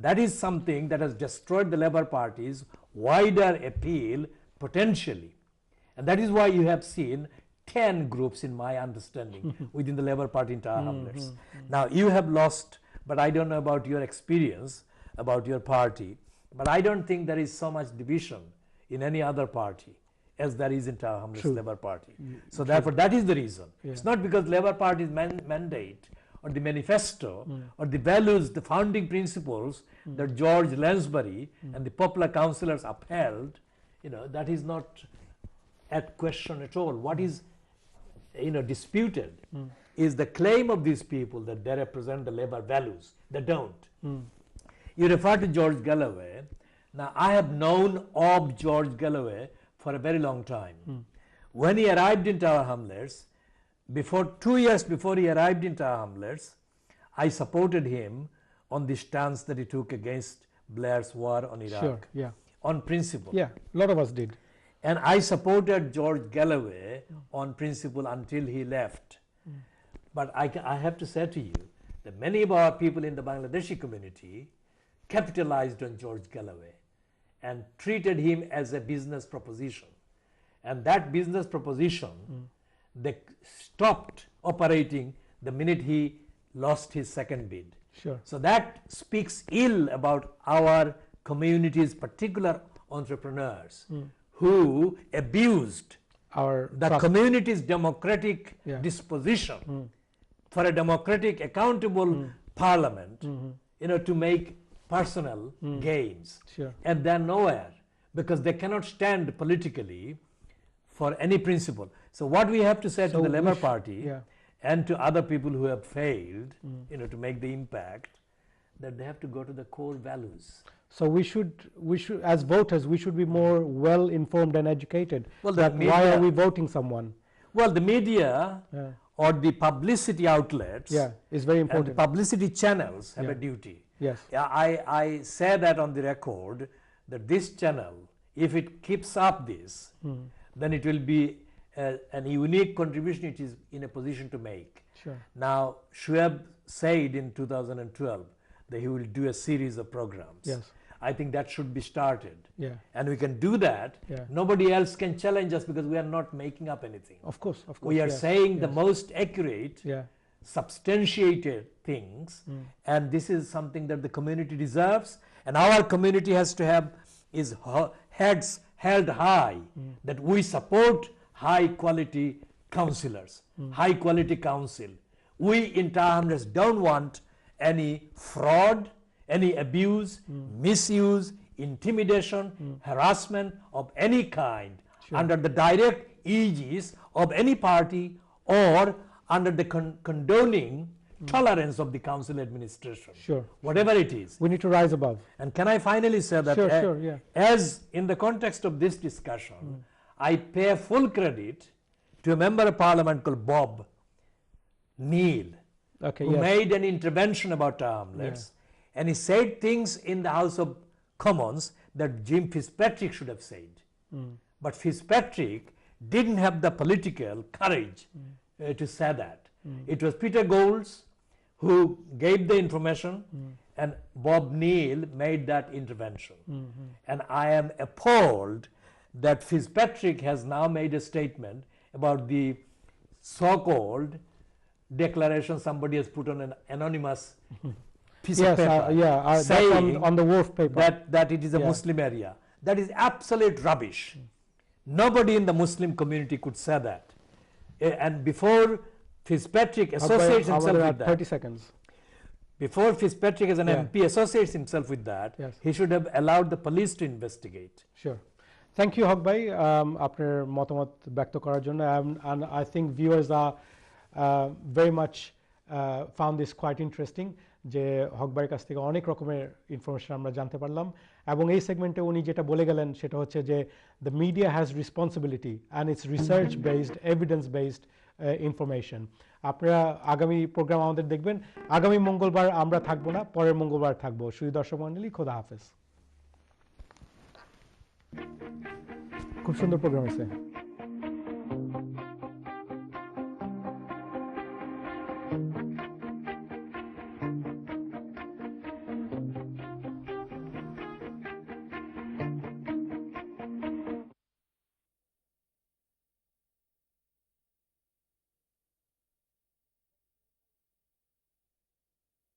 That is something that has destroyed the Labour Party's wider appeal potentially. And that is why you have seen 10 groups, in my understanding, within the Labour Party in Tower Hamlets. Now, you have lost, but I don't know about your experience, about your party, but I don't think there is so much division in any other party as there is in Tower Hamlets Labour Party. So therefore, that is the reason. It's not because Labour Party's mandate or the manifesto or the values, the founding principles that George Lansbury and the popular councillors upheld, that is not at question at all. What is disputed is the claim of these people that they represent the Labour values. They don't. You refer to George Galloway. Now, I have known of George Galloway for a very long time. When he arrived in Tower Hamlets, 2 years before he arrived in Tower Hamlets, I supported him on the stance that he took against Blair's war on Iraq. On principle. Yeah, a lot of us did. And I supported George Galloway on principle until he left. But I have to say to you that many of our people in the Bangladeshi community capitalized on George Galloway and treated him as a business proposition. And that business proposition, they stopped operating the minute he lost his second bid. So that speaks ill about our community's particular entrepreneurs who abused the community's democratic disposition for a democratic, accountable parliament, to make personal gains. And they're nowhere because they cannot stand politically for any principle. So what we have to say to the Labour Party and to other people who have failed, to make the impact, that they have to go to the core values. So we should, as voters, we should be more well informed and educated. Well, why are we voting someone? Well, the media or the publicity outlets is very important. And the publicity channels have a duty. I say that on the record that this channel, if it keeps up this, then it will be a unique contribution it is in a position to make. Now, Shoaib said in 2012 that he will do a series of programs. I think that should be started. And we can do that. Nobody else can challenge us because we are not making up anything. Of course. We are saying the most accurate, substantiated things, and this is something that the community deserves, and our community has to have its heads held high, that we support high quality councillors, high quality council. We in Tower Hamlets don't want any fraud, any abuse, misuse, intimidation, harassment of any kind under the direct aegis of any party or under the condoning tolerance of the council administration. Whatever it is. We need to rise above. And can I finally say that as in the context of this discussion, I pay full credit to a member of parliament called Bob Neal, who made an intervention about Tower Hamlets, and he said things in the House of Commons that Jim Fitzpatrick should have said. But Fitzpatrick didn't have the political courage to say that. It was Peter Golds who gave the information, and Bob Neal made that intervention. And I am appalled that Fitzpatrick has now made a statement about the so-called declaration somebody has put on an anonymous piece of paper, saying on the wharf paper that it is a Muslim area. That is absolute rubbish. Nobody in the Muslim community could say that. And before Fitzpatrick associates himself with that, 30 seconds. Before Fitzpatrick as an MP associates himself with that, he should have allowed the police to investigate. Thank you, Haq bhai, আপনার মতামত ব্যক্ত করার জন্য, and I think viewers are very much found this quite interesting, যে হক ভাইয়ের কাছ থেকে অনেক রকমের ইনফরমেশন আমরা জানতে পারলাম, এবং এই সেগমেন্টে উনি যেটা বলে গেলেন সেটা হচ্ছে যে the media has responsibility and it's research based, evidence based information. আপনারা আগামী প্রোগ্রাম আমাদের দেখবেন। আগামী মঙ্গলবার আমরা থাকবো না, পরের মঙ্গলবার থাকবো। সুধী দর্শক মণ্ডলী, খোদা হাফেজ। খুব সুন্দর প্রোগ্রাম হয়েছে।